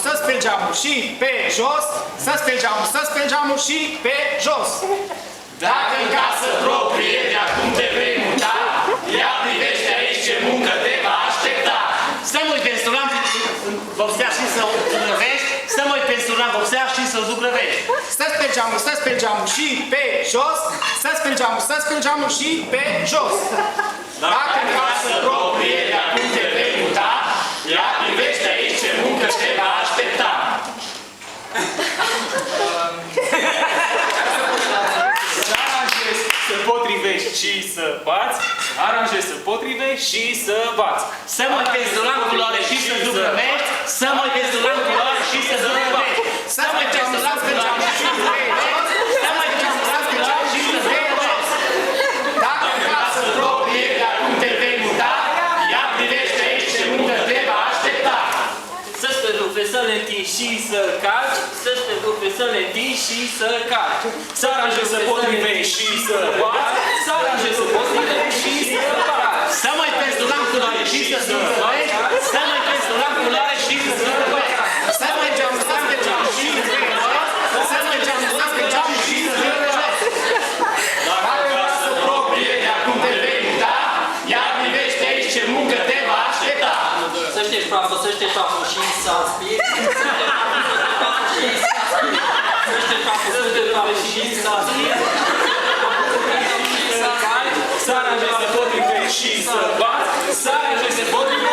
să speli geamul și pe jos, să speli geamul, să speli geamul și pe jos. Dacă în casă proprie de acum te vei muta, ia privește aici ce muncă te va aștepta. Să mă uit pe instrument vopsea și să-l zugrăvești, să mă uit pe instrument vopsea și să-l zugrăvești. Să speli geamul și pe jos, să speli geamul și pe jos. Dacă în casă proprie de acum te vei muta, ia privește aici ce muncă te va aștepta. Să aranjezi, să potrivești și să bați, aranjezi să potrivești și să bați. Să mă uit pe instrument culoare și să zugrăvești, să mă uit pe instrument culoare și să zugrăvești. Să mă uit pe instrument culoare și să zugrăvești, să mă uit pe instrument culoare și să zugrăvești. Dacă în casă proprie de acum te vei muta, ia privește aici ce muncă te va aștepta. Să-ți pe rupe, să le întingi și să calci, să-ți pe rupe, să le întingi și să calci. Să aranjezi să potrivești și să bați, să aranjezi să potrivești și să bați. Să mă uit pe instrument culoare și să zugrăvești, să mă uit pe instrument culoare și să zugrăvești. Să mă uit pe geamul și să zugrăvești, să mă uit pe geamul și să zugrăvești. Dacă în casă proprie de acum te vei muta, ia privește aici ce muncă te va aștepta. Să ștești praful, să ștești praful și să aspiri. Să ștești praful, să ștești praful și să aspiri. Să aranjezi să potrivești și să bați, să aranjezi să potrivești